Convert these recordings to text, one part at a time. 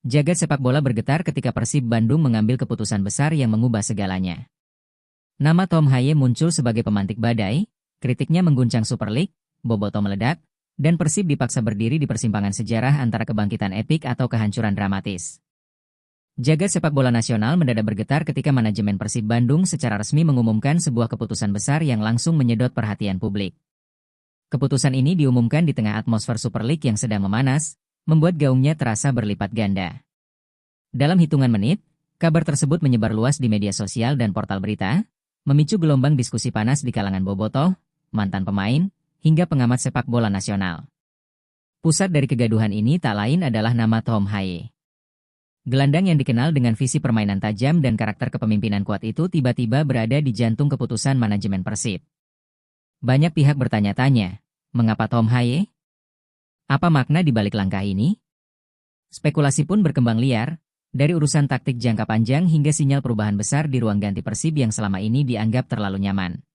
Jagat sepak bola bergetar ketika Persib Bandung mengambil keputusan besar yang mengubah segalanya. Nama Tom Haye muncul sebagai pemantik badai, kritiknya mengguncang Super League, Bobotoh meledak, dan Persib dipaksa berdiri di persimpangan sejarah antara kebangkitan epik atau kehancuran dramatis. Jagat sepak bola nasional mendadak bergetar ketika manajemen Persib Bandung secara resmi mengumumkan sebuah keputusan besar yang langsung menyedot perhatian publik. Keputusan ini diumumkan di tengah atmosfer Super League yang sedang memanas, membuat gaungnya terasa berlipat ganda. Dalam hitungan menit, kabar tersebut menyebar luas di media sosial dan portal berita, memicu gelombang diskusi panas di kalangan bobotoh, mantan pemain, hingga pengamat sepak bola nasional. Pusat dari kegaduhan ini tak lain adalah nama Tom Haye. Gelandang yang dikenal dengan visi permainan tajam dan karakter kepemimpinan kuat itu tiba-tiba berada di jantung keputusan manajemen Persib. Banyak pihak bertanya-tanya, mengapa Tom Haye? Apa makna di balik langkah ini? Spekulasi pun berkembang liar, dari urusan taktik jangka panjang hingga sinyal perubahan besar di ruang ganti Persib yang selama ini dianggap terlalu nyaman.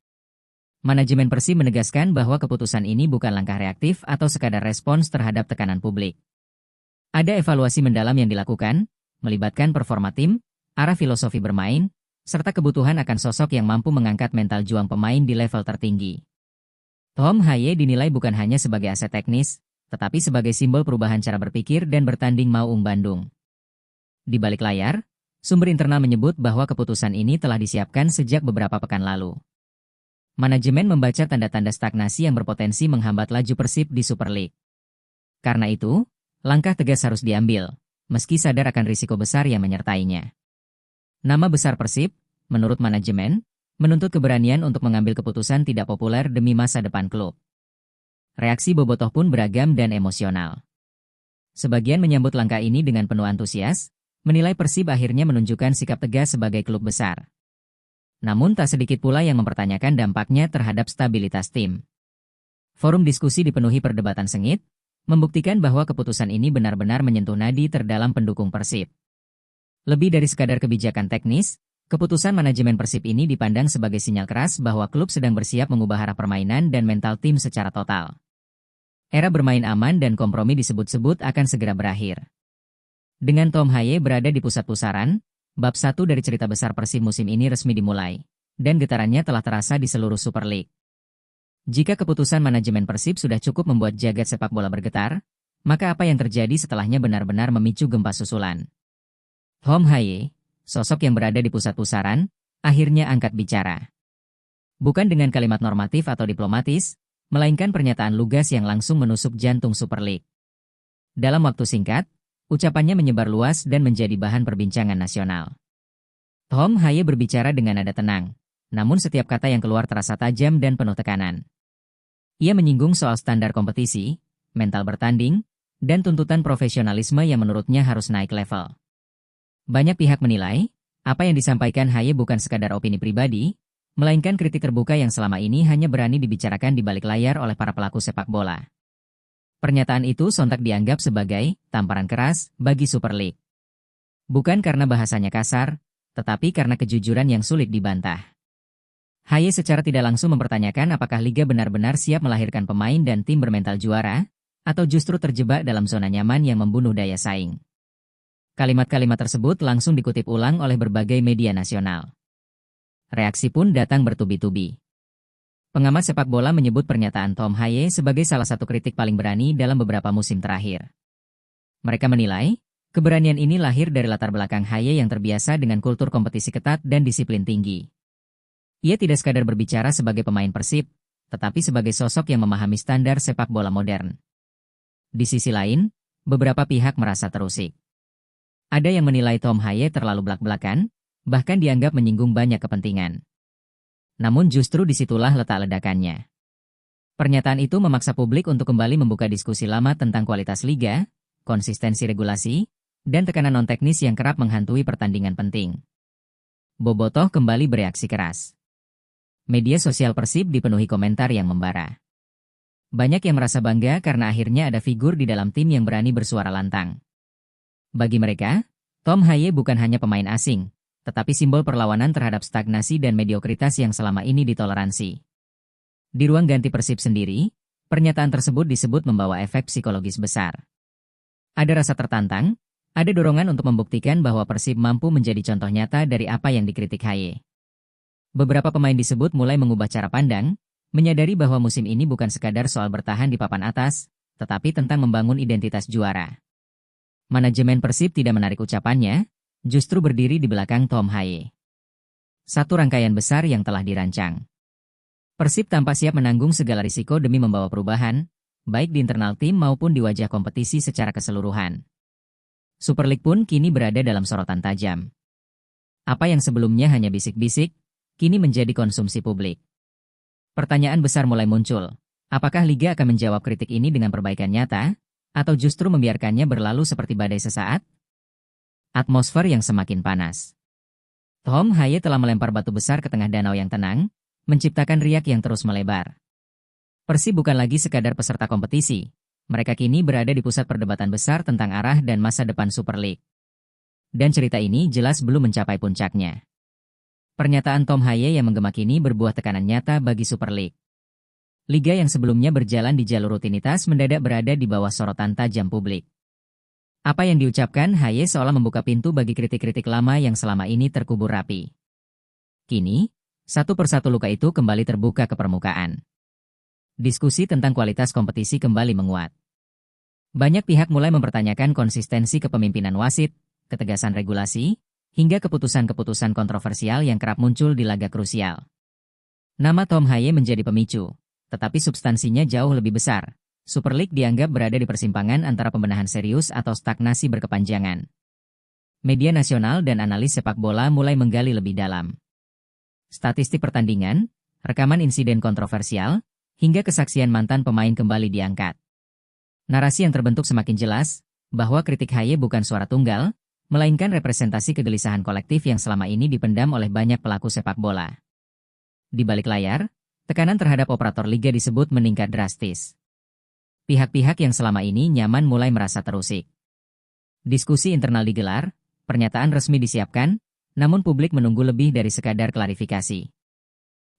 Manajemen Persib menegaskan bahwa keputusan ini bukan langkah reaktif atau sekadar respons terhadap tekanan publik. Ada evaluasi mendalam yang dilakukan, melibatkan performa tim, arah filosofi bermain, serta kebutuhan akan sosok yang mampu mengangkat mental juang pemain di level tertinggi. Tom Haye dinilai bukan hanya sebagai aset teknis, tetapi sebagai simbol perubahan cara berpikir dan bertanding Maung Bandung. Di balik layar, sumber internal menyebut bahwa keputusan ini telah disiapkan sejak beberapa pekan lalu. Manajemen membaca tanda-tanda stagnasi yang berpotensi menghambat laju Persib di Super League. Karena itu, langkah tegas harus diambil, meski sadar akan risiko besar yang menyertainya. Nama besar Persib, menurut manajemen, menuntut keberanian untuk mengambil keputusan tidak populer demi masa depan klub. Reaksi bobotoh pun beragam dan emosional. Sebagian menyambut langkah ini dengan penuh antusias, menilai Persib akhirnya menunjukkan sikap tegas sebagai klub besar. Namun tak sedikit pula yang mempertanyakan dampaknya terhadap stabilitas tim. Forum diskusi dipenuhi perdebatan sengit, membuktikan bahwa keputusan ini benar-benar menyentuh nadi terdalam pendukung Persib. Lebih dari sekadar kebijakan teknis, keputusan manajemen Persib ini dipandang sebagai sinyal keras bahwa klub sedang bersiap mengubah arah permainan dan mental tim secara total. Era bermain aman dan kompromi disebut-sebut akan segera berakhir. Dengan Tom Haye berada di pusat pusaran, bab 1 dari cerita besar Persib musim ini resmi dimulai, dan getarannya telah terasa di seluruh Super League. Jika keputusan manajemen Persib sudah cukup membuat jagat sepak bola bergetar, maka apa yang terjadi setelahnya benar-benar memicu gempa susulan. Tom Haye, sosok yang berada di pusat pusaran, akhirnya angkat bicara. Bukan dengan kalimat normatif atau diplomatis, melainkan pernyataan lugas yang langsung menusuk jantung Super League. Dalam waktu singkat, ucapannya menyebar luas dan menjadi bahan perbincangan nasional. Tom Haye berbicara dengan nada tenang, namun setiap kata yang keluar terasa tajam dan penuh tekanan. Ia menyinggung soal standar kompetisi, mental bertanding, dan tuntutan profesionalisme yang menurutnya harus naik level. Banyak pihak menilai, apa yang disampaikan Haye bukan sekadar opini pribadi, melainkan kritik terbuka yang selama ini hanya berani dibicarakan di balik layar oleh para pelaku sepak bola. Pernyataan itu sontak dianggap sebagai tamparan keras bagi Super League. Bukan karena bahasanya kasar, tetapi karena kejujuran yang sulit dibantah. Haye secara tidak langsung mempertanyakan apakah Liga benar-benar siap melahirkan pemain dan tim bermental juara, atau justru terjebak dalam zona nyaman yang membunuh daya saing. Kalimat-kalimat tersebut langsung dikutip ulang oleh berbagai media nasional. Reaksi pun datang bertubi-tubi. Pengamat sepak bola menyebut pernyataan Tom Haye sebagai salah satu kritik paling berani dalam beberapa musim terakhir. Mereka menilai, keberanian ini lahir dari latar belakang Haye yang terbiasa dengan kultur kompetisi ketat dan disiplin tinggi. Ia tidak sekadar berbicara sebagai pemain Persib, tetapi sebagai sosok yang memahami standar sepak bola modern. Di sisi lain, beberapa pihak merasa terusik. Ada yang menilai Tom Haye terlalu belak-belakan, bahkan dianggap menyinggung banyak kepentingan. Namun justru disitulah letak ledakannya. Pernyataan itu memaksa publik untuk kembali membuka diskusi lama tentang kualitas liga, konsistensi regulasi, dan tekanan non-teknis yang kerap menghantui pertandingan penting. Bobotoh kembali bereaksi keras. Media sosial Persib dipenuhi komentar yang membara. Banyak yang merasa bangga karena akhirnya ada figur di dalam tim yang berani bersuara lantang. Bagi mereka, Tom Haye bukan hanya pemain asing, tetapi simbol perlawanan terhadap stagnasi dan mediokritas yang selama ini ditoleransi. Di ruang ganti Persib sendiri, pernyataan tersebut disebut membawa efek psikologis besar. Ada rasa tertantang, Ada dorongan untuk membuktikan bahwa Persib mampu menjadi contoh nyata dari apa yang dikritik Haye. Beberapa pemain disebut mulai mengubah cara pandang, menyadari bahwa musim ini bukan sekadar soal bertahan di papan atas, tetapi tentang membangun identitas juara. Manajemen Persib tidak menarik ucapannya, justru berdiri di belakang Tom Haye. Satu rangkaian besar yang telah dirancang. Persib tampak siap menanggung segala risiko demi membawa perubahan, baik di internal tim maupun di wajah kompetisi secara keseluruhan. Super League pun kini berada dalam sorotan tajam. Apa yang sebelumnya hanya bisik-bisik, kini menjadi konsumsi publik. Pertanyaan besar mulai muncul. Apakah Liga akan menjawab kritik ini dengan perbaikan nyata, atau justru membiarkannya berlalu seperti badai sesaat? Atmosfer yang semakin panas. Tom Haye telah melempar batu besar ke tengah danau yang tenang, menciptakan riak yang terus melebar. Persib bukan lagi sekadar peserta kompetisi. Mereka kini berada di pusat perdebatan besar tentang arah dan masa depan Super League. Dan cerita ini jelas belum mencapai puncaknya. Pernyataan Tom Haye yang menggema kini berbuah tekanan nyata bagi Super League. Liga yang sebelumnya berjalan di jalur rutinitas mendadak berada di bawah sorotan tajam publik. Apa yang diucapkan Haye seolah membuka pintu bagi kritik-kritik lama yang selama ini terkubur rapi. Kini, satu persatu luka itu kembali terbuka ke permukaan. Diskusi tentang kualitas kompetisi kembali menguat. Banyak pihak mulai mempertanyakan konsistensi kepemimpinan wasit, ketegasan regulasi, hingga keputusan-keputusan kontroversial yang kerap muncul di laga krusial. Nama Tom Haye menjadi pemicu, tetapi substansinya jauh lebih besar. Super League dianggap berada di persimpangan antara pembenahan serius atau stagnasi berkepanjangan. Media nasional dan analis sepak bola mulai menggali lebih dalam. Statistik pertandingan, rekaman insiden kontroversial, hingga kesaksian mantan pemain kembali diangkat. Narasi yang terbentuk semakin jelas, bahwa kritik Haye bukan suara tunggal, melainkan representasi kegelisahan kolektif yang selama ini dipendam oleh banyak pelaku sepak bola. Di balik layar, tekanan terhadap operator liga disebut meningkat drastis. Pihak-pihak yang selama ini nyaman mulai merasa terusik. Diskusi internal digelar, pernyataan resmi disiapkan, namun publik menunggu lebih dari sekadar klarifikasi.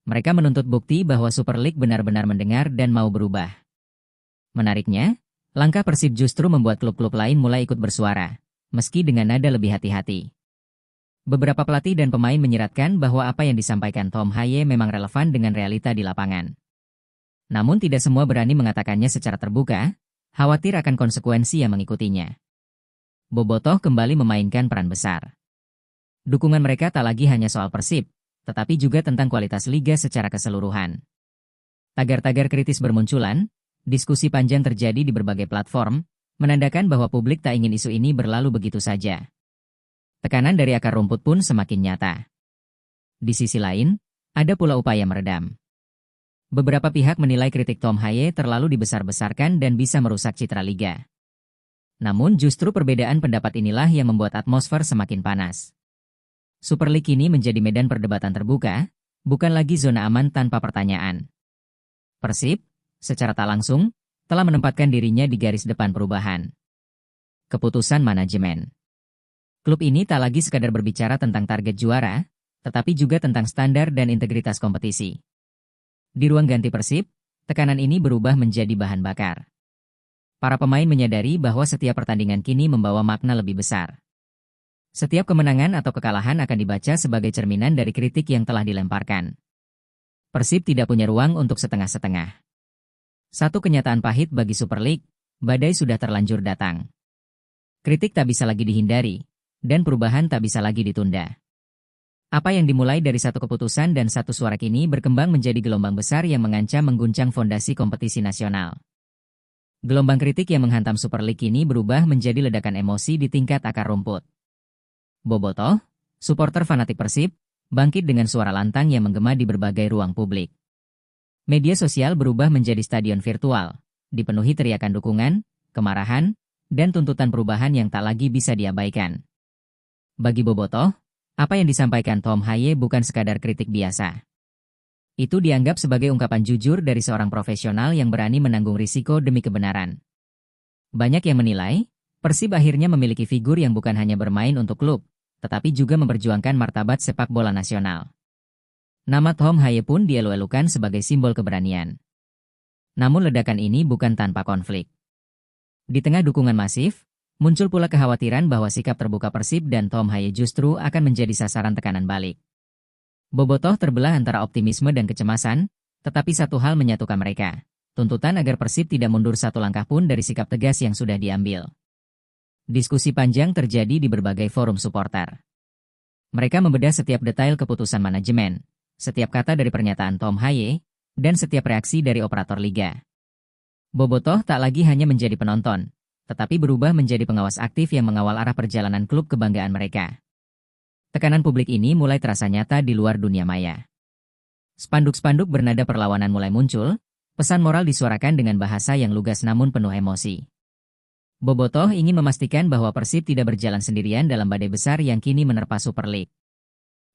Mereka menuntut bukti bahwa Super League benar-benar mendengar dan mau berubah. Menariknya, langkah Persib justru membuat klub-klub lain mulai ikut bersuara, meski dengan nada lebih hati-hati. Beberapa pelatih dan pemain menyiratkan bahwa apa yang disampaikan Tom Haye memang relevan dengan realita di lapangan. Namun tidak semua berani mengatakannya secara terbuka, khawatir akan konsekuensi yang mengikutinya. Bobotoh kembali memainkan peran besar. Dukungan mereka tak lagi hanya soal Persib, tetapi juga tentang kualitas liga secara keseluruhan. Tagar-tagar kritis bermunculan, diskusi panjang terjadi di berbagai platform, menandakan bahwa publik tak ingin isu ini berlalu begitu saja. Tekanan dari akar rumput pun semakin nyata. Di sisi lain, ada pula upaya meredam. Beberapa pihak menilai kritik Tom Haye terlalu dibesar-besarkan dan bisa merusak citra liga. Namun justru perbedaan pendapat inilah yang membuat atmosfer semakin panas. Super League ini menjadi medan perdebatan terbuka, bukan lagi zona aman tanpa pertanyaan. Persib, secara tak langsung, telah menempatkan dirinya di garis depan perubahan. Keputusan manajemen. Klub ini tak lagi sekadar berbicara tentang target juara, tetapi juga tentang standar dan integritas kompetisi. Di ruang ganti Persib, tekanan ini berubah menjadi bahan bakar. Para pemain menyadari bahwa setiap pertandingan kini membawa makna lebih besar. Setiap kemenangan atau kekalahan akan dibaca sebagai cerminan dari kritik yang telah dilemparkan. Persib tidak punya ruang untuk setengah-setengah. Satu kenyataan pahit bagi Super League, badai sudah terlanjur datang. Kritik tak bisa lagi dihindari, dan perubahan tak bisa lagi ditunda. Apa yang dimulai dari satu keputusan dan satu suara kini berkembang menjadi gelombang besar yang mengancam mengguncang fondasi kompetisi nasional. Gelombang kritik yang menghantam Super League ini berubah menjadi ledakan emosi di tingkat akar rumput. Bobotoh, supporter fanatik Persib, bangkit dengan suara lantang yang menggema di berbagai ruang publik. Media sosial berubah menjadi stadion virtual, dipenuhi teriakan dukungan, kemarahan, dan tuntutan perubahan yang tak lagi bisa diabaikan. Bagi Bobotoh, apa yang disampaikan Tom Haye bukan sekadar kritik biasa. Itu dianggap sebagai ungkapan jujur dari seorang profesional yang berani menanggung risiko demi kebenaran. Banyak yang menilai, Persib akhirnya memiliki figur yang bukan hanya bermain untuk klub, tetapi juga memperjuangkan martabat sepak bola nasional. Nama Tom Haye pun dielu-elukan sebagai simbol keberanian. Namun ledakan ini bukan tanpa konflik. Di tengah dukungan masif, Muncul pula kekhawatiran bahwa sikap terbuka Persib dan Tom Haye justru akan menjadi sasaran tekanan balik. Bobotoh terbelah antara optimisme dan kecemasan, tetapi satu hal menyatukan mereka. Tuntutan agar Persib tidak mundur satu langkah pun dari sikap tegas yang sudah diambil. Diskusi panjang terjadi di berbagai forum supporter. Mereka membedah setiap detail keputusan manajemen, setiap kata dari pernyataan Tom Haye, dan setiap reaksi dari operator liga. Bobotoh tak lagi hanya menjadi penonton, tetapi berubah menjadi pengawas aktif yang mengawal arah perjalanan klub kebanggaan mereka. Tekanan publik ini mulai terasa nyata di luar dunia maya. Spanduk-spanduk bernada perlawanan mulai muncul, pesan moral disuarakan dengan bahasa yang lugas namun penuh emosi. Bobotoh ingin memastikan bahwa Persib tidak berjalan sendirian dalam badai besar yang kini menerpa Super League.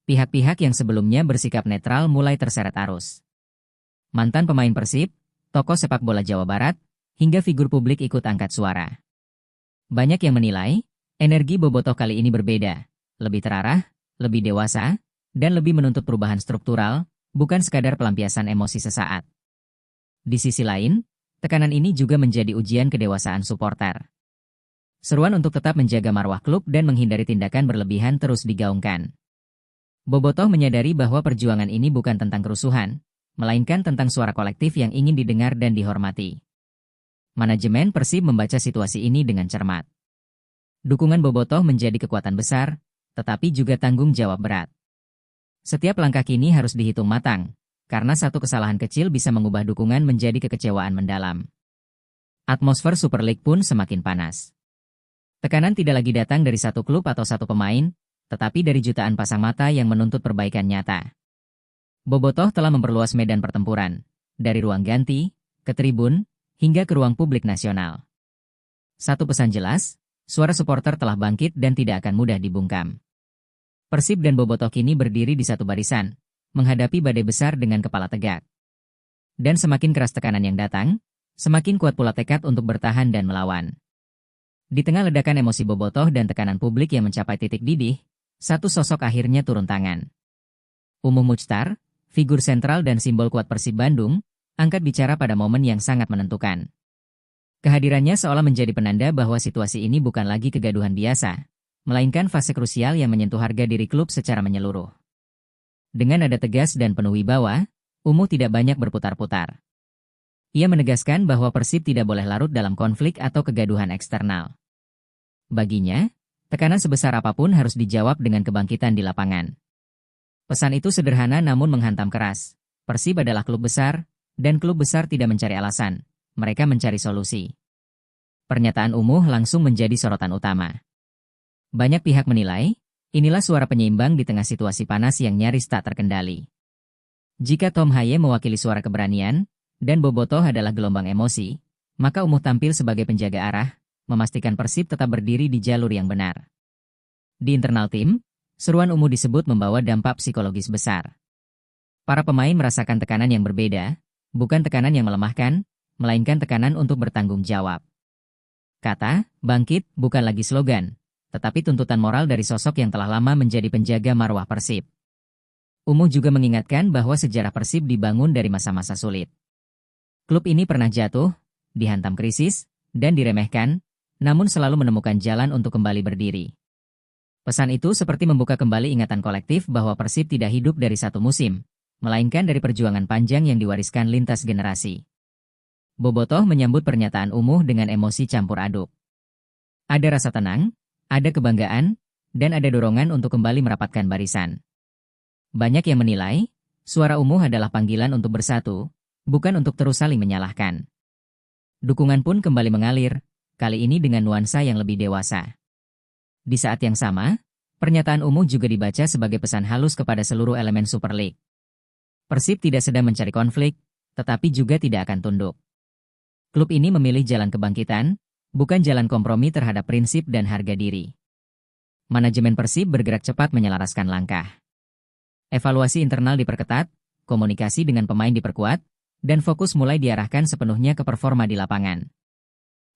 Pihak-pihak yang sebelumnya bersikap netral mulai terseret arus. Mantan pemain Persib, tokoh sepak bola Jawa Barat, hingga figur publik ikut angkat suara. Banyak yang menilai, energi Bobotoh kali ini berbeda, lebih terarah, lebih dewasa, dan lebih menuntut perubahan struktural, bukan sekadar pelampiasan emosi sesaat. Di sisi lain, tekanan ini juga menjadi ujian kedewasaan supporter. Seruan untuk tetap menjaga marwah klub dan menghindari tindakan berlebihan terus digaungkan. Bobotoh menyadari bahwa perjuangan ini bukan tentang kerusuhan, melainkan tentang suara kolektif yang ingin didengar dan dihormati. Manajemen Persib membaca situasi ini dengan cermat. Dukungan Bobotoh menjadi kekuatan besar, tetapi juga tanggung jawab berat. Setiap langkah kini harus dihitung matang, karena satu kesalahan kecil bisa mengubah dukungan menjadi kekecewaan mendalam. Atmosfer Super League pun semakin panas. Tekanan tidak lagi datang dari satu klub atau satu pemain, tetapi dari jutaan pasang mata yang menuntut perbaikan nyata. Bobotoh telah memperluas medan pertempuran, dari ruang ganti, ke tribun, hingga ke ruang publik nasional. Satu pesan jelas, suara supporter telah bangkit dan tidak akan mudah dibungkam. Persib dan Bobotoh kini berdiri di satu barisan, menghadapi badai besar dengan kepala tegak. Dan semakin keras tekanan yang datang, semakin kuat pula tekad untuk bertahan dan melawan. Di tengah ledakan emosi Bobotoh dan tekanan publik yang mencapai titik didih, satu sosok akhirnya turun tangan. Umuh Muchtar, figur sentral dan simbol kuat Persib Bandung, angkat bicara pada momen yang sangat menentukan. Kehadirannya seolah menjadi penanda bahwa situasi ini bukan lagi kegaduhan biasa, melainkan fase krusial yang menyentuh harga diri klub secara menyeluruh. Dengan nada tegas dan penuh wibawa, Umuh tidak banyak berputar-putar. Ia menegaskan bahwa Persib tidak boleh larut dalam konflik atau kegaduhan eksternal. Baginya, tekanan sebesar apapun harus dijawab dengan kebangkitan di lapangan. Pesan itu sederhana namun menghantam keras. Persib adalah klub besar, dan klub besar tidak mencari alasan, mereka mencari solusi. Pernyataan Umuh langsung menjadi sorotan utama. Banyak pihak menilai, inilah suara penyeimbang di tengah situasi panas yang nyaris tak terkendali. Jika Tom Haye mewakili suara keberanian, dan Bobotoh adalah gelombang emosi, maka Umuh tampil sebagai penjaga arah, memastikan Persib tetap berdiri di jalur yang benar. Di internal tim, seruan Umuh disebut membawa dampak psikologis besar. Para pemain merasakan tekanan yang berbeda, bukan tekanan yang melemahkan, melainkan tekanan untuk bertanggung jawab. Kata, bangkit, bukan lagi slogan, tetapi tuntutan moral dari sosok yang telah lama menjadi penjaga marwah Persib. Umuh juga mengingatkan bahwa sejarah Persib dibangun dari masa-masa sulit. Klub ini pernah jatuh, dihantam krisis, dan diremehkan, namun selalu menemukan jalan untuk kembali berdiri. Pesan itu seperti membuka kembali ingatan kolektif bahwa Persib tidak hidup dari satu musim, melainkan dari perjuangan panjang yang diwariskan lintas generasi. Bobotoh menyambut pernyataan Umuh dengan emosi campur aduk. Ada rasa tenang, ada kebanggaan, dan ada dorongan untuk kembali merapatkan barisan. Banyak yang menilai, suara Umuh adalah panggilan untuk bersatu, bukan untuk terus saling menyalahkan. Dukungan pun kembali mengalir, kali ini dengan nuansa yang lebih dewasa. Di saat yang sama, pernyataan Umuh juga dibaca sebagai pesan halus kepada seluruh elemen Super League. Persib tidak sedang mencari konflik, tetapi juga tidak akan tunduk. Klub ini memilih jalan kebangkitan, bukan jalan kompromi terhadap prinsip dan harga diri. Manajemen Persib bergerak cepat menyelaraskan langkah. Evaluasi internal diperketat, komunikasi dengan pemain diperkuat, dan fokus mulai diarahkan sepenuhnya ke performa di lapangan.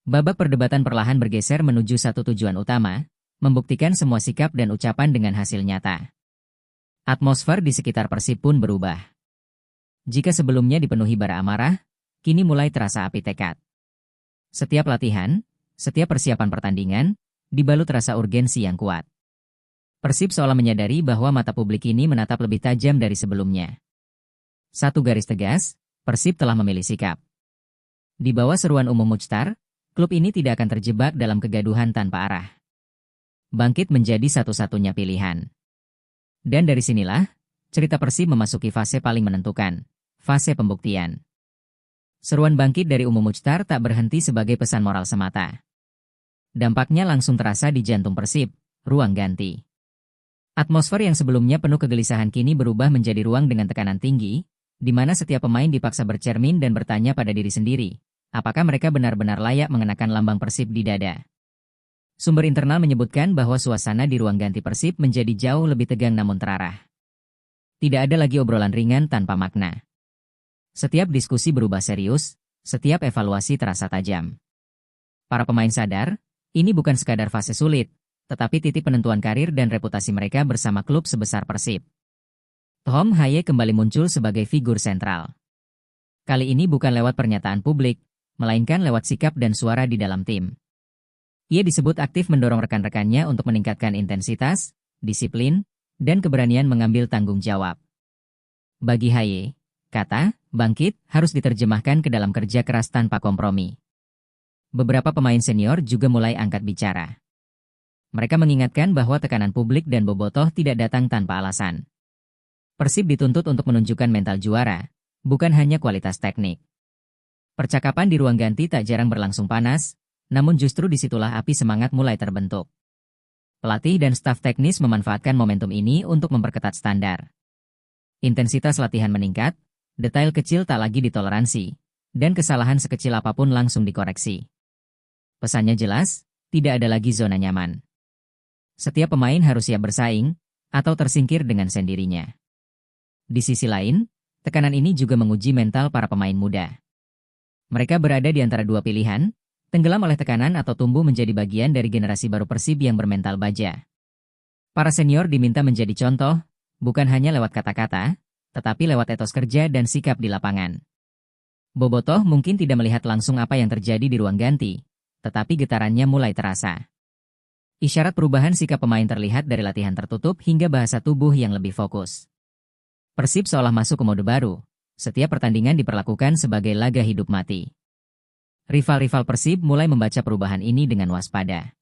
Babak perdebatan perlahan bergeser menuju satu tujuan utama, membuktikan semua sikap dan ucapan dengan hasil nyata. Atmosfer di sekitar Persib pun berubah. Jika sebelumnya dipenuhi bara amarah, kini mulai terasa api tekad. Setiap latihan, setiap persiapan pertandingan dibalut rasa urgensi yang kuat. Persib seolah menyadari bahwa mata publik ini menatap lebih tajam dari sebelumnya. Satu garis tegas, Persib telah memilih sikap. Di bawah seruan umum Muchtar, klub ini tidak akan terjebak dalam kegaduhan tanpa arah. Bangkit menjadi satu-satunya pilihan. Dan dari sinilah, cerita Persib memasuki fase paling menentukan, fase pembuktian. Seruan bangkit dari umum Muchtar tak berhenti sebagai pesan moral semata. Dampaknya langsung terasa di jantung Persib, ruang ganti. Atmosfer yang sebelumnya penuh kegelisahan kini berubah menjadi ruang dengan tekanan tinggi, di mana setiap pemain dipaksa bercermin dan bertanya pada diri sendiri, apakah mereka benar-benar layak mengenakan lambang Persib di dada. Sumber internal menyebutkan bahwa suasana di ruang ganti Persib menjadi jauh lebih tegang namun terarah. Tidak ada lagi obrolan ringan tanpa makna. Setiap diskusi berubah serius, setiap evaluasi terasa tajam. Para pemain sadar, ini bukan sekadar fase sulit, tetapi titik penentuan karir dan reputasi mereka bersama klub sebesar Persib. Tom Haye kembali muncul sebagai figur sentral. Kali ini bukan lewat pernyataan publik, melainkan lewat sikap dan suara di dalam tim. Ia disebut aktif mendorong rekan-rekannya untuk meningkatkan intensitas, disiplin, dan keberanian mengambil tanggung jawab. Bagi Haye, kata bangkit harus diterjemahkan ke dalam kerja keras tanpa kompromi. Beberapa pemain senior juga mulai angkat bicara. Mereka mengingatkan bahwa tekanan publik dan bobotoh tidak datang tanpa alasan. Persib dituntut untuk menunjukkan mental juara, bukan hanya kualitas teknik. Percakapan di ruang ganti tak jarang berlangsung panas, namun justru disitulah api semangat mulai terbentuk. Pelatih dan staf teknis memanfaatkan momentum ini untuk memperketat standar. Intensitas latihan meningkat, detail kecil tak lagi ditoleransi, dan kesalahan sekecil apapun langsung dikoreksi. Pesannya jelas, tidak ada lagi zona nyaman. Setiap pemain harus siap bersaing, atau tersingkir dengan sendirinya. Di sisi lain, tekanan ini juga menguji mental para pemain muda. Mereka berada di antara dua pilihan, tenggelam oleh tekanan atau tumbuh menjadi bagian dari generasi baru Persib yang bermental baja. Para senior diminta menjadi contoh, bukan hanya lewat kata-kata, tetapi lewat etos kerja dan sikap di lapangan. Bobotoh mungkin tidak melihat langsung apa yang terjadi di ruang ganti, tetapi getarannya mulai terasa. Isyarat perubahan sikap pemain terlihat dari latihan tertutup hingga bahasa tubuh yang lebih fokus. Persib seolah masuk ke mode baru, setiap pertandingan diperlakukan sebagai laga hidup mati. Rival-rival Persib mulai membaca perubahan ini dengan waspada.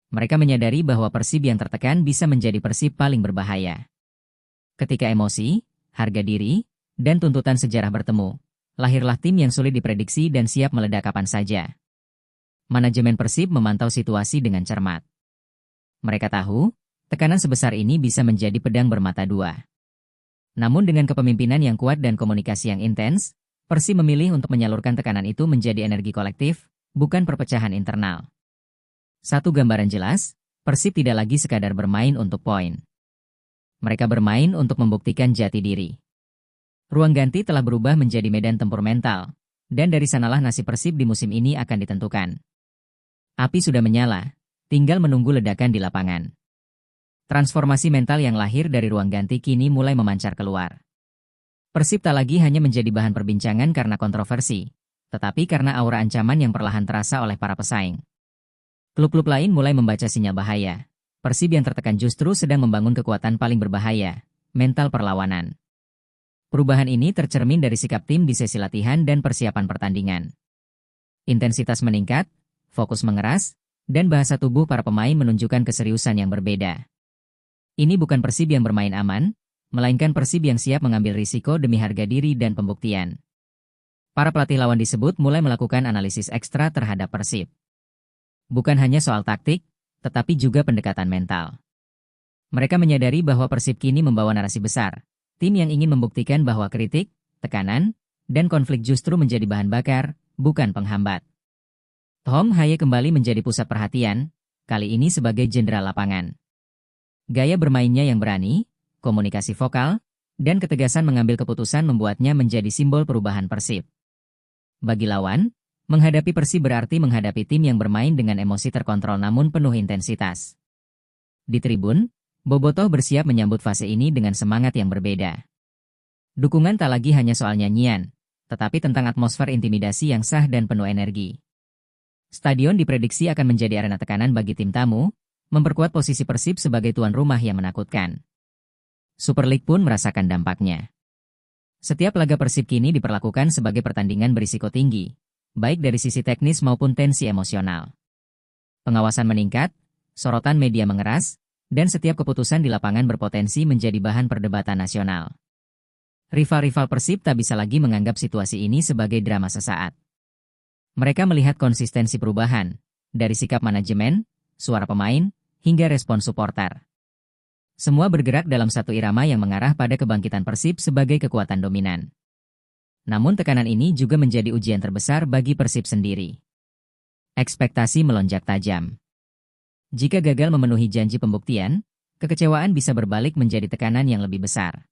Mereka menyadari bahwa Persib yang tertekan bisa menjadi Persib paling berbahaya. Ketika emosi, harga diri, dan tuntutan sejarah bertemu, lahirlah tim yang sulit diprediksi dan siap meledak kapan saja. Manajemen Persib memantau situasi dengan cermat. Mereka tahu, tekanan sebesar ini bisa menjadi pedang bermata dua. Namun dengan kepemimpinan yang kuat dan komunikasi yang intens, Persib memilih untuk menyalurkan tekanan itu menjadi energi kolektif, bukan perpecahan internal. Satu gambaran jelas, Persib tidak lagi sekadar bermain untuk poin. Mereka bermain untuk membuktikan jati diri. Ruang ganti telah berubah menjadi medan tempur mental, dan dari sanalah nasib Persib di musim ini akan ditentukan. Api sudah menyala, tinggal menunggu ledakan di lapangan. Transformasi mental yang lahir dari ruang ganti kini mulai memancar keluar. Persib tak lagi hanya menjadi bahan perbincangan karena kontroversi, tetapi karena aura ancaman yang perlahan terasa oleh para pesaing. Klub-klub lain mulai membaca sinyal bahaya. Persib yang tertekan justru sedang membangun kekuatan paling berbahaya, mental perlawanan. Perubahan ini tercermin dari sikap tim di sesi latihan dan persiapan pertandingan. Intensitas meningkat, fokus mengeras, dan bahasa tubuh para pemain menunjukkan keseriusan yang berbeda. Ini bukan Persib yang bermain aman, melainkan Persib yang siap mengambil risiko demi harga diri dan pembuktian. Para pelatih lawan disebut mulai melakukan analisis ekstra terhadap Persib. Bukan hanya soal taktik, tetapi juga pendekatan mental. Mereka menyadari bahwa Persib kini membawa narasi besar, tim yang ingin membuktikan bahwa kritik, tekanan, dan konflik justru menjadi bahan bakar, bukan penghambat. Tom Haye kembali menjadi pusat perhatian, kali ini sebagai jenderal lapangan. Gaya bermainnya yang berani, komunikasi vokal, dan ketegasan mengambil keputusan membuatnya menjadi simbol perubahan Persib. Bagi lawan, menghadapi Persib berarti menghadapi tim yang bermain dengan emosi terkontrol namun penuh intensitas. Di tribun, bobotoh bersiap menyambut fase ini dengan semangat yang berbeda. Dukungan tak lagi hanya soal nyanyian, tetapi tentang atmosfer intimidasi yang sah dan penuh energi. Stadion diprediksi akan menjadi arena tekanan bagi tim tamu, memperkuat posisi Persib sebagai tuan rumah yang menakutkan. Super League pun merasakan dampaknya. Setiap laga Persib kini diperlakukan sebagai pertandingan berisiko tinggi, baik dari sisi teknis maupun tensi emosional. Pengawasan meningkat, sorotan media mengeras, dan setiap keputusan di lapangan berpotensi menjadi bahan perdebatan nasional. Rival-rival Persib tak bisa lagi menganggap situasi ini sebagai drama sesaat. Mereka melihat konsistensi perubahan, dari sikap manajemen, suara pemain, hingga respon supporter. Semua bergerak dalam satu irama yang mengarah pada kebangkitan Persib sebagai kekuatan dominan. Namun tekanan ini juga menjadi ujian terbesar bagi Persib sendiri. Ekspektasi melonjak tajam. Jika gagal memenuhi janji pembuktian, kekecewaan bisa berbalik menjadi tekanan yang lebih besar.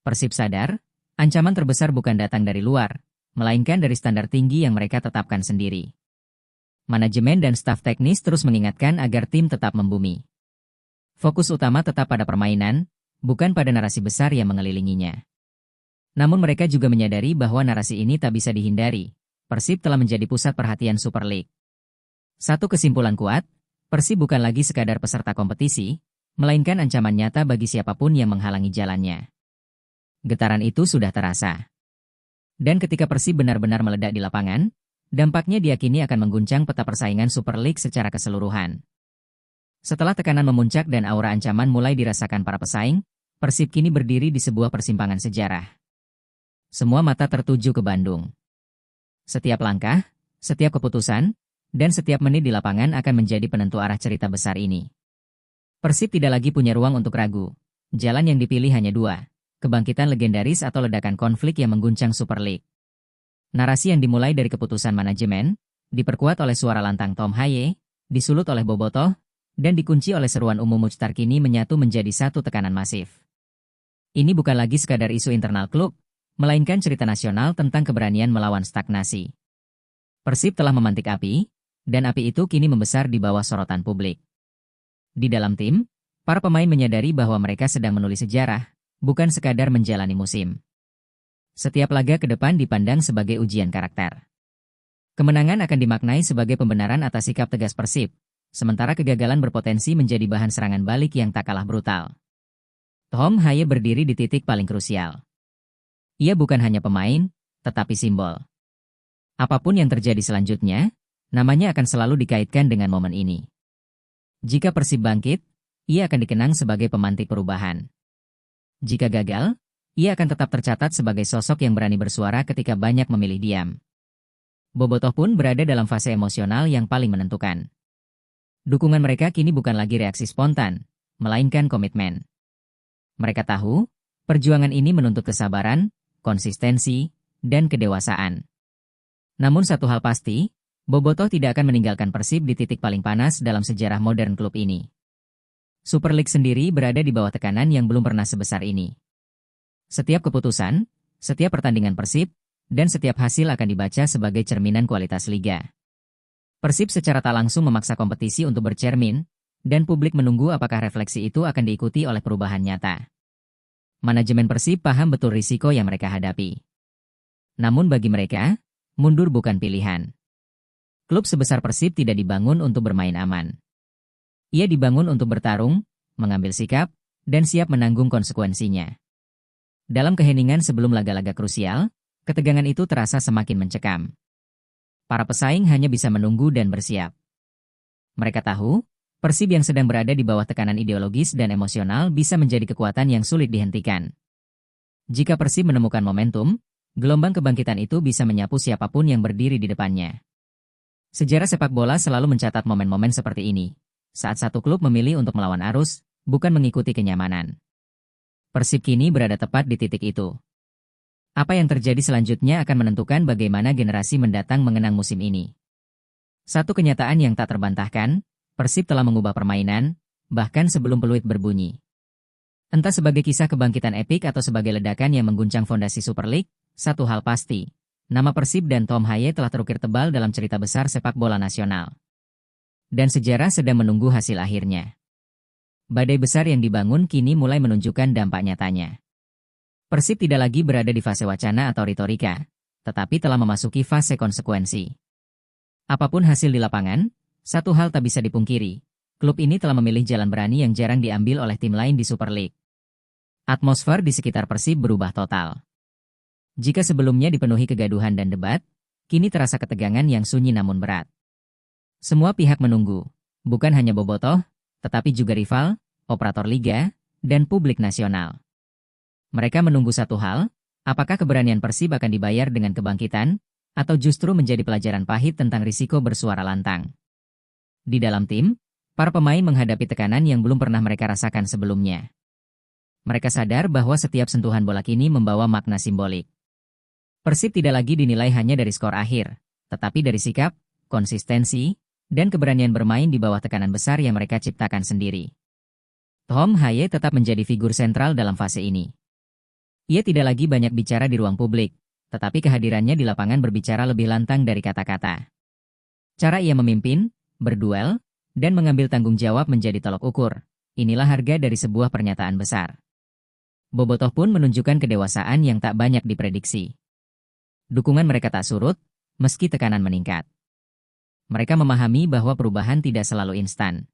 Persib sadar, ancaman terbesar bukan datang dari luar, melainkan dari standar tinggi yang mereka tetapkan sendiri. Manajemen dan staf teknis terus mengingatkan agar tim tetap membumi. Fokus utama tetap pada permainan, bukan pada narasi besar yang mengelilinginya. Namun mereka juga menyadari bahwa narasi ini tak bisa dihindari. Persib telah menjadi pusat perhatian Super League. Satu kesimpulan kuat, Persib bukan lagi sekadar peserta kompetisi, melainkan ancaman nyata bagi siapapun yang menghalangi jalannya. Getaran itu sudah terasa. Dan ketika Persib benar-benar meledak di lapangan, dampaknya diyakini akan mengguncang peta persaingan Super League secara keseluruhan. Setelah tekanan memuncak dan aura ancaman mulai dirasakan para pesaing, Persib kini berdiri di sebuah persimpangan sejarah. Semua mata tertuju ke Bandung. Setiap langkah, setiap keputusan, dan setiap menit di lapangan akan menjadi penentu arah cerita besar ini. Persib tidak lagi punya ruang untuk ragu. Jalan yang dipilih hanya dua. Kebangkitan legendaris atau ledakan konflik yang mengguncang Super League. Narasi yang dimulai dari keputusan manajemen, diperkuat oleh suara lantang Tom Haye, disulut oleh Bobotoh, dan dikunci oleh seruan umum Muchtar kini menyatu menjadi satu tekanan masif. Ini bukan lagi sekadar isu internal klub, melainkan cerita nasional tentang keberanian melawan stagnasi. Persib telah memantik api, dan api itu kini membesar di bawah sorotan publik. Di dalam tim, para pemain menyadari bahwa mereka sedang menulis sejarah, bukan sekadar menjalani musim. Setiap laga ke depan dipandang sebagai ujian karakter. Kemenangan akan dimaknai sebagai pembenaran atas sikap tegas Persib, sementara kegagalan berpotensi menjadi bahan serangan balik yang tak kalah brutal. Tom Haye berdiri di titik paling krusial. Ia bukan hanya pemain, tetapi simbol. Apapun yang terjadi selanjutnya, namanya akan selalu dikaitkan dengan momen ini. Jika Persib bangkit, ia akan dikenang sebagai pemantik perubahan. Jika gagal, ia akan tetap tercatat sebagai sosok yang berani bersuara ketika banyak memilih diam. Bobotoh pun berada dalam fase emosional yang paling menentukan. Dukungan mereka kini bukan lagi reaksi spontan, melainkan komitmen. Mereka tahu, perjuangan ini menuntut kesabaran, konsistensi, dan kedewasaan. Namun satu hal pasti, Bobotoh tidak akan meninggalkan Persib di titik paling panas dalam sejarah modern klub ini. Super League sendiri berada di bawah tekanan yang belum pernah sebesar ini. Setiap keputusan, setiap pertandingan Persib, dan setiap hasil akan dibaca sebagai cerminan kualitas liga. Persib secara tak langsung memaksa kompetisi untuk bercermin, dan publik menunggu apakah refleksi itu akan diikuti oleh perubahan nyata. Manajemen Persib paham betul risiko yang mereka hadapi. Namun bagi mereka, mundur bukan pilihan. Klub sebesar Persib tidak dibangun untuk bermain aman. Ia dibangun untuk bertarung, mengambil sikap, dan siap menanggung konsekuensinya. Dalam keheningan sebelum laga-laga krusial, ketegangan itu terasa semakin mencekam. Para pesaing hanya bisa menunggu dan bersiap. Mereka tahu, Persib yang sedang berada di bawah tekanan ideologis dan emosional bisa menjadi kekuatan yang sulit dihentikan. Jika Persib menemukan momentum, gelombang kebangkitan itu bisa menyapu siapapun yang berdiri di depannya. Sejarah sepak bola selalu mencatat momen-momen seperti ini, saat satu klub memilih untuk melawan arus, bukan mengikuti kenyamanan. Persib kini berada tepat di titik itu. Apa yang terjadi selanjutnya akan menentukan bagaimana generasi mendatang mengenang musim ini. Satu kenyataan yang tak terbantahkan, Persib telah mengubah permainan, bahkan sebelum peluit berbunyi. Entah sebagai kisah kebangkitan epik atau sebagai ledakan yang mengguncang fondasi Super League, satu hal pasti, nama Persib dan Tom Haye telah terukir tebal dalam cerita besar sepak bola nasional. Dan sejarah sedang menunggu hasil akhirnya. Badai besar yang dibangun kini mulai menunjukkan dampak nyatanya. Persib tidak lagi berada di fase wacana atau retorika, tetapi telah memasuki fase konsekuensi. Apapun hasil di lapangan, satu hal tak bisa dipungkiri. Klub ini telah memilih jalan berani yang jarang diambil oleh tim lain di Super League. Atmosfer di sekitar Persib berubah total. Jika sebelumnya dipenuhi kegaduhan dan debat, kini terasa ketegangan yang sunyi namun berat. Semua pihak menunggu, bukan hanya bobotoh, tetapi juga rival, operator liga, dan publik nasional. Mereka menunggu satu hal, apakah keberanian Persib akan dibayar dengan kebangkitan, atau justru menjadi pelajaran pahit tentang risiko bersuara lantang. Di dalam tim, para pemain menghadapi tekanan yang belum pernah mereka rasakan sebelumnya. Mereka sadar bahwa setiap sentuhan bola kini membawa makna simbolik. Persib tidak lagi dinilai hanya dari skor akhir, tetapi dari sikap, konsistensi, dan keberanian bermain di bawah tekanan besar yang mereka ciptakan sendiri. Tom Haye tetap menjadi figur sentral dalam fase ini. Ia tidak lagi banyak bicara di ruang publik, tetapi kehadirannya di lapangan berbicara lebih lantang dari kata-kata. Cara ia memimpin, berduel, dan mengambil tanggung jawab menjadi tolok ukur. Inilah harga dari sebuah pernyataan besar. Bobotoh pun menunjukkan kedewasaan yang tak banyak diprediksi. Dukungan mereka tak surut, meski tekanan meningkat. Mereka memahami bahwa perubahan tidak selalu instan.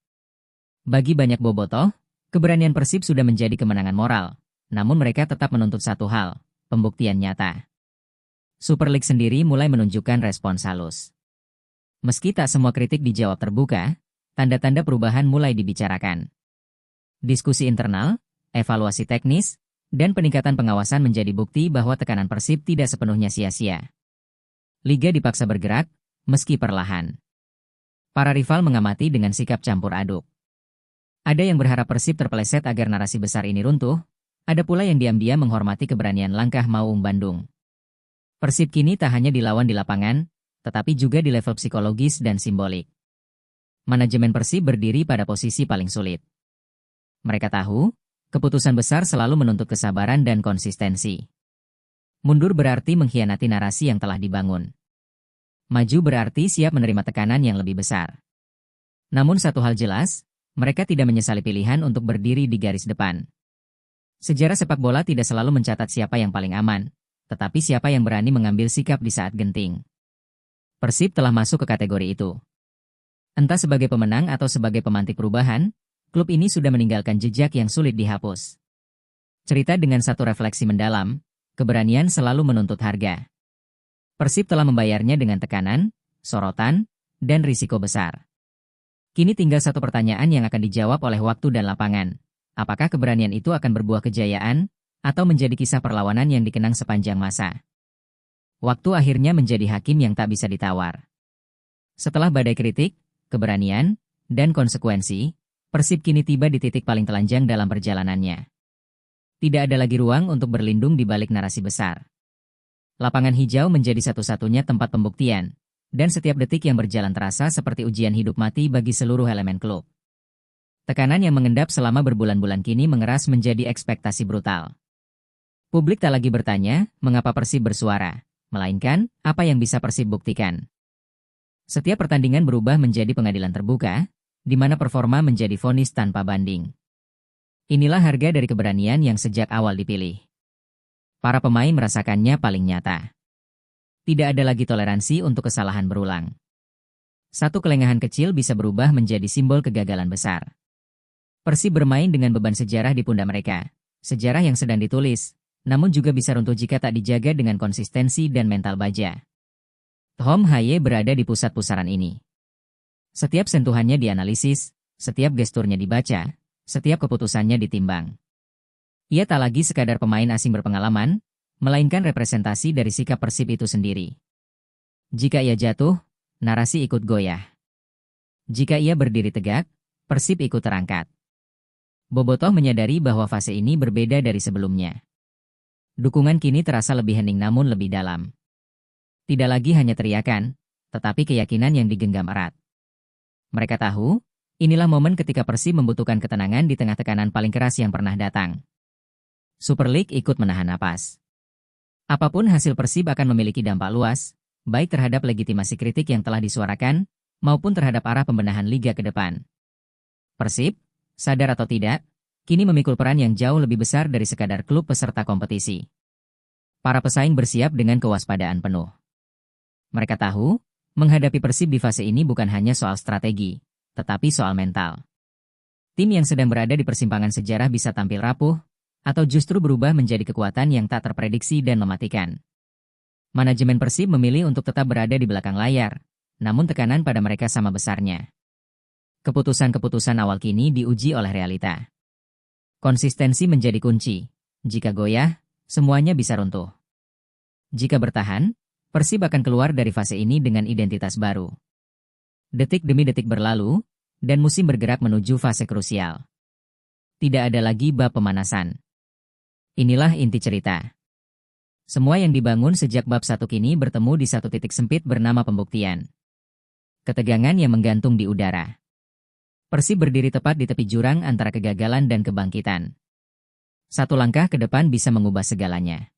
Bagi banyak bobotoh, keberanian Persib sudah menjadi kemenangan moral, namun mereka tetap menuntut satu hal, pembuktian nyata. Super League sendiri mulai menunjukkan respons halus. Meski tak semua kritik dijawab terbuka, tanda-tanda perubahan mulai dibicarakan. Diskusi internal, evaluasi teknis, dan peningkatan pengawasan menjadi bukti bahwa tekanan Persib tidak sepenuhnya sia-sia. Liga dipaksa bergerak, meski perlahan. Para rival mengamati dengan sikap campur aduk. Ada yang berharap Persib terpeleset agar narasi besar ini runtuh, ada pula yang diam-diam menghormati keberanian langkah Maung Bandung. Persib kini tak hanya dilawan di lapangan, tetapi juga di level psikologis dan simbolik. Manajemen Persib berdiri pada posisi paling sulit. Mereka tahu, keputusan besar selalu menuntut kesabaran dan konsistensi. Mundur berarti mengkhianati narasi yang telah dibangun. Maju berarti siap menerima tekanan yang lebih besar. Namun satu hal jelas, mereka tidak menyesali pilihan untuk berdiri di garis depan. Sejarah sepak bola tidak selalu mencatat siapa yang paling aman, tetapi siapa yang berani mengambil sikap di saat genting. Persib telah masuk ke kategori itu. Entah sebagai pemenang atau sebagai pemantik perubahan, klub ini sudah meninggalkan jejak yang sulit dihapus. Cerita dengan satu refleksi mendalam, keberanian selalu menuntut harga. Persib telah membayarnya dengan tekanan, sorotan, dan risiko besar. Kini tinggal satu pertanyaan yang akan dijawab oleh waktu dan lapangan. Apakah keberanian itu akan berbuah kejayaan, atau menjadi kisah perlawanan yang dikenang sepanjang masa? Waktu akhirnya menjadi hakim yang tak bisa ditawar. Setelah badai kritik, keberanian, dan konsekuensi, Persib kini tiba di titik paling telanjang dalam perjalanannya. Tidak ada lagi ruang untuk berlindung di balik narasi besar. Lapangan hijau menjadi satu-satunya tempat pembuktian, dan setiap detik yang berjalan terasa seperti ujian hidup mati bagi seluruh elemen klub. Tekanan yang mengendap selama berbulan-bulan kini mengeras menjadi ekspektasi brutal. Publik tak lagi bertanya, mengapa Persib bersuara, melainkan, apa yang bisa Persib buktikan. Setiap pertandingan berubah menjadi pengadilan terbuka, di mana performa menjadi vonis tanpa banding. Inilah harga dari keberanian yang sejak awal dipilih. Para pemain merasakannya paling nyata. Tidak ada lagi toleransi untuk kesalahan berulang. Satu kelengahan kecil bisa berubah menjadi simbol kegagalan besar. Persib bermain dengan beban sejarah di pundak mereka. Sejarah yang sedang ditulis, namun juga bisa runtuh jika tak dijaga dengan konsistensi dan mental baja. Tom Haye berada di pusat pusaran ini. Setiap sentuhannya dianalisis, setiap gesturnya dibaca, setiap keputusannya ditimbang. Ia tak lagi sekadar pemain asing berpengalaman, melainkan representasi dari sikap Persib itu sendiri. Jika ia jatuh, narasi ikut goyah. Jika ia berdiri tegak, Persib ikut terangkat. Bobotoh menyadari bahwa fase ini berbeda dari sebelumnya. Dukungan kini terasa lebih hening namun lebih dalam. Tidak lagi hanya teriakan, tetapi keyakinan yang digenggam erat. Mereka tahu, inilah momen ketika Persib membutuhkan ketenangan di tengah tekanan paling keras yang pernah datang. Super League ikut menahan napas. Apapun hasil Persib akan memiliki dampak luas, baik terhadap legitimasi kritik yang telah disuarakan, maupun terhadap arah pembenahan liga ke depan. Persib, sadar atau tidak, kini memikul peran yang jauh lebih besar dari sekadar klub peserta kompetisi. Para pesaing bersiap dengan kewaspadaan penuh. Mereka tahu, Menghadapi Persib di fase ini bukan hanya soal strategi, tetapi soal mental. Tim yang sedang berada di persimpangan sejarah bisa tampil rapuh, atau justru berubah menjadi kekuatan yang tak terprediksi dan mematikan. Manajemen Persib memilih untuk tetap berada di belakang layar, namun tekanan pada mereka sama besarnya. Keputusan-keputusan awal kini diuji oleh realita. Konsistensi menjadi kunci. Jika goyah, semuanya bisa runtuh. Jika bertahan, Persib akan keluar dari fase ini dengan identitas baru. Detik demi detik berlalu, dan musim bergerak menuju fase krusial. Tidak ada lagi bab pemanasan. Inilah inti cerita. Semua yang dibangun sejak bab 1 kini bertemu di satu titik sempit bernama pembuktian. Ketegangan yang menggantung di udara. Persib berdiri tepat di tepi jurang antara kegagalan dan kebangkitan. Satu langkah ke depan bisa mengubah segalanya.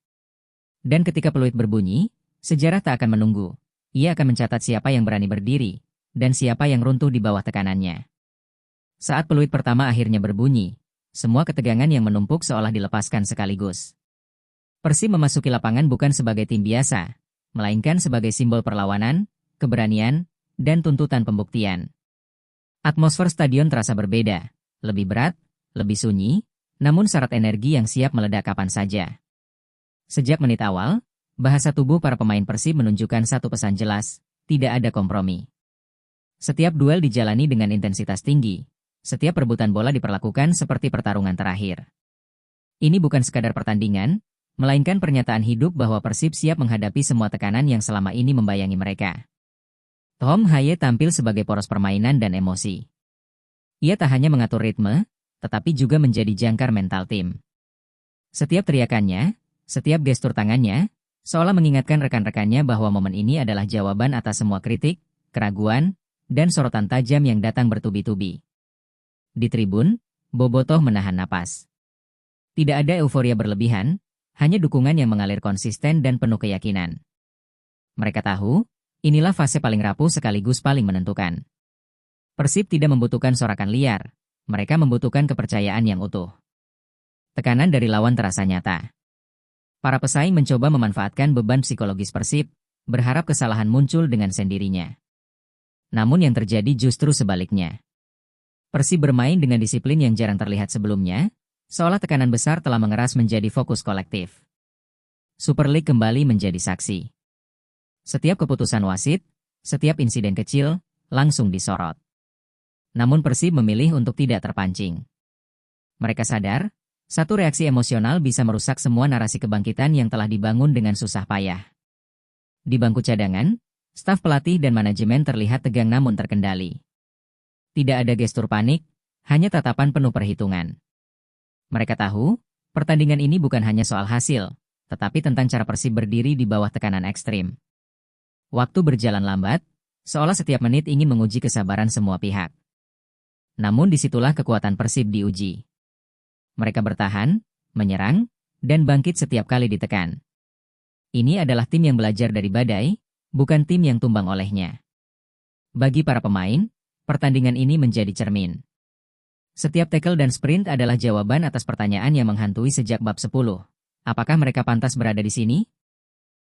Dan ketika peluit berbunyi, sejarah tak akan menunggu. Ia akan mencatat siapa yang berani berdiri, dan siapa yang runtuh di bawah tekanannya. Saat peluit pertama akhirnya berbunyi, semua ketegangan yang menumpuk seolah dilepaskan sekaligus. Persib memasuki lapangan bukan sebagai tim biasa, melainkan sebagai simbol perlawanan, keberanian, dan tuntutan pembuktian. Atmosfer stadion terasa berbeda, lebih berat, lebih sunyi, namun syarat energi yang siap meledak kapan saja. Sejak menit awal, bahasa tubuh para pemain Persib menunjukkan satu pesan jelas, tidak ada kompromi. Setiap duel dijalani dengan intensitas tinggi, setiap perebutan bola diperlakukan seperti pertarungan terakhir. Ini bukan sekadar pertandingan, melainkan pernyataan hidup bahwa Persib siap menghadapi semua tekanan yang selama ini membayangi mereka. Tom Haye tampil sebagai poros permainan dan emosi. Ia tak hanya mengatur ritme, tetapi juga menjadi jangkar mental tim. Setiap teriakannya, setiap gestur tangannya, seolah mengingatkan rekan-rekannya bahwa momen ini adalah jawaban atas semua kritik, keraguan, dan sorotan tajam yang datang bertubi-tubi. Di tribun, Bobotoh menahan napas. Tidak ada euforia berlebihan, hanya dukungan yang mengalir konsisten dan penuh keyakinan. Mereka tahu, inilah fase paling rapuh sekaligus paling menentukan. Persib tidak membutuhkan sorakan liar, mereka membutuhkan kepercayaan yang utuh. Tekanan dari lawan terasa nyata. Para pesaing mencoba memanfaatkan beban psikologis Persib, berharap kesalahan muncul dengan sendirinya. Namun yang terjadi justru sebaliknya. Persib bermain dengan disiplin yang jarang terlihat sebelumnya, seolah tekanan besar telah mengeras menjadi fokus kolektif. Super League kembali menjadi saksi. Setiap keputusan wasit, setiap insiden kecil, langsung disorot. Namun Persib memilih untuk tidak terpancing. Mereka sadar, satu reaksi emosional bisa merusak semua narasi kebangkitan yang telah dibangun dengan susah payah. Di bangku cadangan, staf pelatih dan manajemen terlihat tegang namun terkendali. Tidak ada gestur panik, hanya tatapan penuh perhitungan. Mereka tahu, pertandingan ini bukan hanya soal hasil, tetapi tentang cara Persib berdiri di bawah tekanan ekstrim. Waktu berjalan lambat, seolah setiap menit ingin menguji kesabaran semua pihak. Namun disitulah kekuatan Persib diuji. Mereka bertahan, menyerang, dan bangkit setiap kali ditekan. Ini adalah tim yang belajar dari badai, bukan tim yang tumbang olehnya. Bagi para pemain, pertandingan ini menjadi cermin. Setiap tackle dan sprint adalah jawaban atas pertanyaan yang menghantui sejak bab 10. Apakah mereka pantas berada di sini?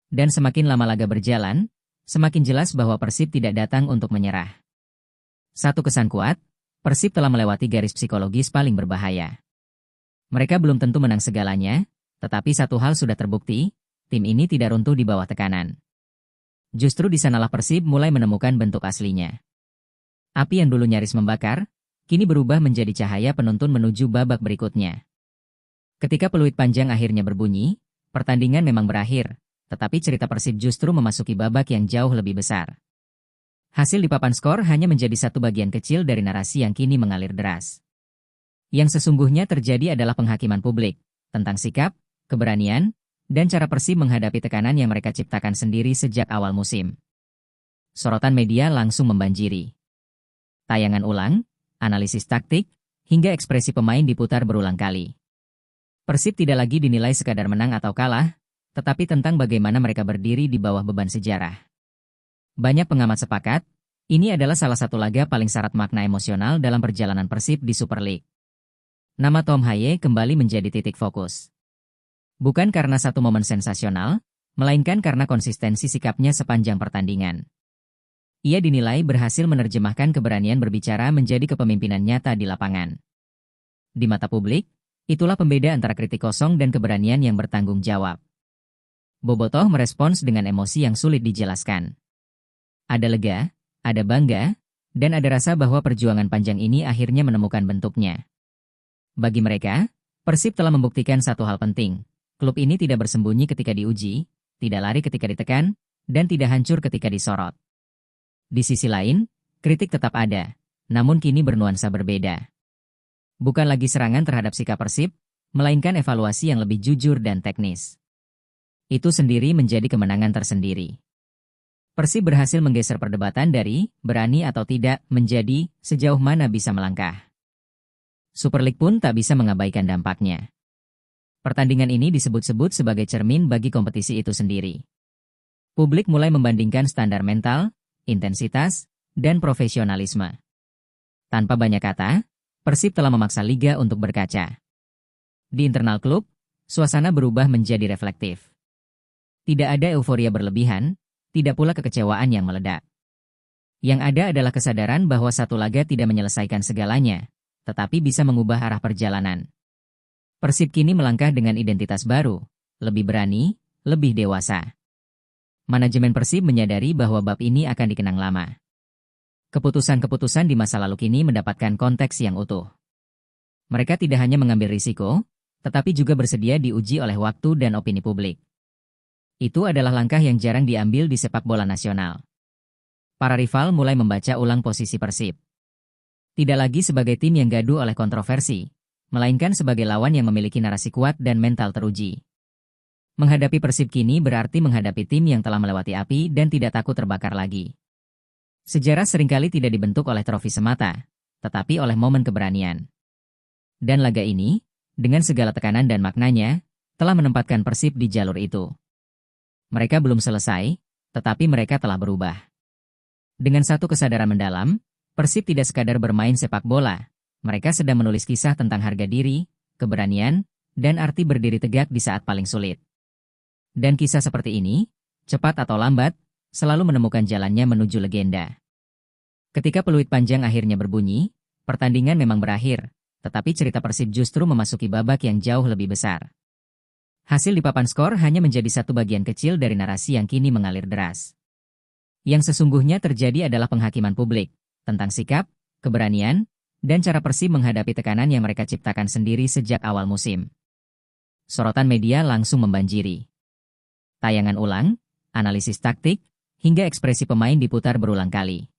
Dan semakin lama laga berjalan, semakin jelas bahwa Persib tidak datang untuk menyerah. Satu kesan kuat, Persib telah melewati garis psikologis paling berbahaya. Mereka belum tentu menang segalanya, tetapi satu hal sudah terbukti, tim ini tidak runtuh di bawah tekanan. Justru di sanalah Persib mulai menemukan bentuk aslinya. Api yang dulu nyaris membakar, kini berubah menjadi cahaya penuntun menuju babak berikutnya. Ketika peluit panjang akhirnya berbunyi, pertandingan memang berakhir. Tetapi cerita Persib justru memasuki babak yang jauh lebih besar. Hasil di papan skor hanya menjadi satu bagian kecil dari narasi yang kini mengalir deras. Yang sesungguhnya terjadi adalah penghakiman publik, tentang sikap, keberanian, dan cara Persib menghadapi tekanan yang mereka ciptakan sendiri sejak awal musim. Sorotan media langsung membanjiri. Tayangan ulang, analisis taktik, hingga ekspresi pemain diputar berulang kali. Persib tidak lagi dinilai sekadar menang atau kalah, tetapi tentang bagaimana mereka berdiri di bawah beban sejarah. Banyak pengamat sepakat, ini adalah salah satu laga paling syarat makna emosional dalam perjalanan Persib di Super League. Nama Tom Haye kembali menjadi titik fokus. Bukan karena satu momen sensasional, melainkan karena konsistensi sikapnya sepanjang pertandingan. Ia dinilai berhasil menerjemahkan keberanian berbicara menjadi kepemimpinan nyata di lapangan. Di mata publik, itulah pembeda antara kritik kosong dan keberanian yang bertanggung jawab. Bobotoh merespons dengan emosi yang sulit dijelaskan. Ada lega, ada bangga, dan ada rasa bahwa perjuangan panjang ini akhirnya menemukan bentuknya. Bagi mereka, Persib telah membuktikan satu hal penting. Klub ini tidak bersembunyi ketika diuji, tidak lari ketika ditekan, dan tidak hancur ketika disorot. Di sisi lain, kritik tetap ada, namun kini bernuansa berbeda. Bukan lagi serangan terhadap sikap Persib, melainkan evaluasi yang lebih jujur dan teknis. Itu sendiri menjadi kemenangan tersendiri. Persib berhasil menggeser perdebatan dari berani atau tidak menjadi sejauh mana bisa melangkah. Super League pun tak bisa mengabaikan dampaknya. Pertandingan ini disebut-sebut sebagai cermin bagi kompetisi itu sendiri. Publik mulai membandingkan standar mental, intensitas, dan profesionalisme. Tanpa banyak kata, Persib telah memaksa liga untuk berkaca. Di internal klub, suasana berubah menjadi reflektif. Tidak ada euforia berlebihan, tidak pula kekecewaan yang meledak. Yang ada adalah kesadaran bahwa satu laga tidak menyelesaikan segalanya, tetapi bisa mengubah arah perjalanan. Persib kini melangkah dengan identitas baru, lebih berani, lebih dewasa. Manajemen Persib menyadari bahwa bab ini akan dikenang lama. Keputusan-keputusan di masa lalu kini mendapatkan konteks yang utuh. Mereka tidak hanya mengambil risiko, tetapi juga bersedia diuji oleh waktu dan opini publik. Itu adalah langkah yang jarang diambil di sepak bola nasional. Para rival mulai membaca ulang posisi Persib. Tidak lagi sebagai tim yang gaduh oleh kontroversi, melainkan sebagai lawan yang memiliki narasi kuat dan mental teruji. Menghadapi Persib kini berarti menghadapi tim yang telah melewati api dan tidak takut terbakar lagi. Sejarah seringkali tidak dibentuk oleh trofi semata, tetapi oleh momen keberanian. Dan laga ini, dengan segala tekanan dan maknanya, telah menempatkan Persib di jalur itu. Mereka belum selesai, tetapi mereka telah berubah. Dengan satu kesadaran mendalam, Persib tidak sekadar bermain sepak bola, mereka sedang menulis kisah tentang harga diri, keberanian, dan arti berdiri tegak di saat paling sulit. Dan kisah seperti ini, cepat atau lambat, selalu menemukan jalannya menuju legenda. Ketika peluit panjang akhirnya berbunyi, pertandingan memang berakhir, tetapi cerita Persib justru memasuki babak yang jauh lebih besar. Hasil di papan skor hanya menjadi satu bagian kecil dari narasi yang kini mengalir deras. Yang sesungguhnya terjadi adalah penghakiman publik, tentang sikap, keberanian, dan cara Persib menghadapi tekanan yang mereka ciptakan sendiri sejak awal musim. Sorotan media langsung membanjiri. Tayangan ulang, analisis taktik, hingga ekspresi pemain diputar berulang kali.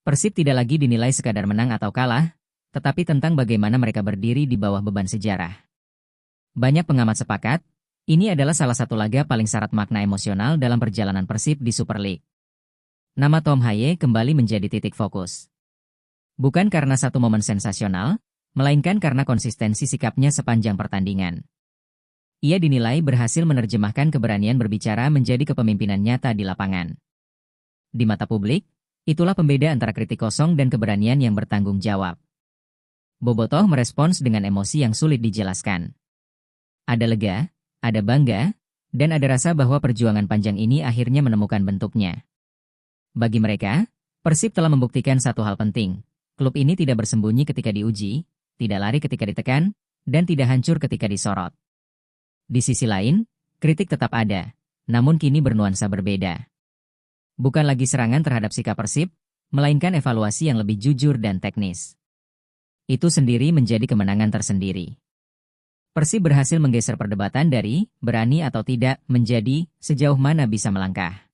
Persib tidak lagi dinilai sekadar menang atau kalah, tetapi tentang bagaimana mereka berdiri di bawah beban sejarah. Banyak pengamat sepakat, ini adalah salah satu laga paling syarat makna emosional dalam perjalanan Persib di Super League. Nama Tom Haye kembali menjadi titik fokus. Bukan karena satu momen sensasional, melainkan karena konsistensi sikapnya sepanjang pertandingan. Ia dinilai berhasil menerjemahkan keberanian berbicara menjadi kepemimpinan nyata di lapangan. Di mata publik, itulah pembeda antara kritik kosong dan keberanian yang bertanggung jawab. Bobotoh merespons dengan emosi yang sulit dijelaskan. Ada lega, ada bangga, dan ada rasa bahwa perjuangan panjang ini akhirnya menemukan bentuknya. Bagi mereka, Persib telah membuktikan satu hal penting. Klub ini tidak bersembunyi ketika diuji, tidak lari ketika ditekan, dan tidak hancur ketika disorot. Di sisi lain, kritik tetap ada, namun kini bernuansa berbeda. Bukan lagi serangan terhadap sikap Persib, melainkan evaluasi yang lebih jujur dan teknis. Itu sendiri menjadi kemenangan tersendiri. Persib berhasil menggeser perdebatan dari berani atau tidak menjadi sejauh mana bisa melangkah.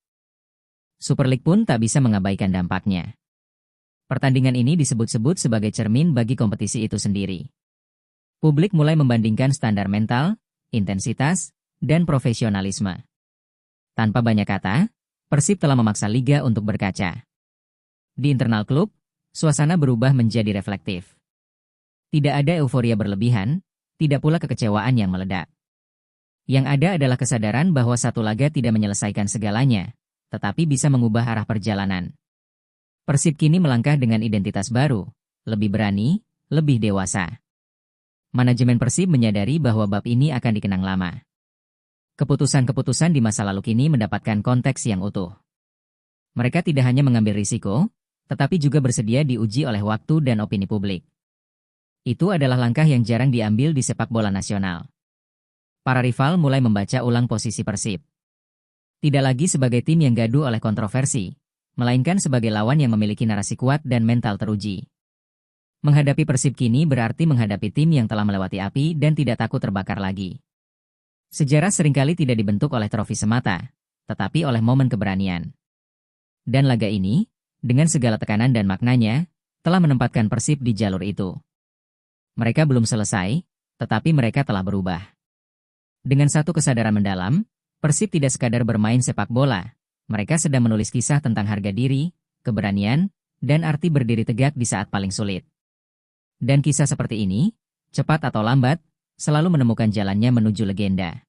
Super League pun tak bisa mengabaikan dampaknya. Pertandingan ini disebut-sebut sebagai cermin bagi kompetisi itu sendiri. Publik mulai membandingkan standar mental, intensitas, dan profesionalisme. Tanpa banyak kata, Persib telah memaksa liga untuk berkaca. Di internal klub, suasana berubah menjadi reflektif. Tidak ada euforia berlebihan, tidak pula kekecewaan yang meledak. Yang ada adalah kesadaran bahwa satu laga tidak menyelesaikan segalanya, tetapi bisa mengubah arah perjalanan. Persib kini melangkah dengan identitas baru, lebih berani, lebih dewasa. Manajemen Persib menyadari bahwa bab ini akan dikenang lama. Keputusan-keputusan di masa lalu kini mendapatkan konteks yang utuh. Mereka tidak hanya mengambil risiko, tetapi juga bersedia diuji oleh waktu dan opini publik. Itu adalah langkah yang jarang diambil di sepak bola nasional. Para rival mulai membaca ulang posisi Persib. Tidak lagi sebagai tim yang gaduh oleh kontroversi, melainkan sebagai lawan yang memiliki narasi kuat dan mental teruji. Menghadapi Persib kini berarti menghadapi tim yang telah melewati api dan tidak takut terbakar lagi. Sejarah seringkali tidak dibentuk oleh trofi semata, tetapi oleh momen keberanian. Dan laga ini, dengan segala tekanan dan maknanya, telah menempatkan Persib di jalur itu. Mereka belum selesai, tetapi mereka telah berubah. Dengan satu kesadaran mendalam, Persib tidak sekadar bermain sepak bola. Mereka sedang menulis kisah tentang harga diri, keberanian, dan arti berdiri tegak di saat paling sulit. Dan kisah seperti ini, cepat atau lambat, selalu menemukan jalannya menuju legenda.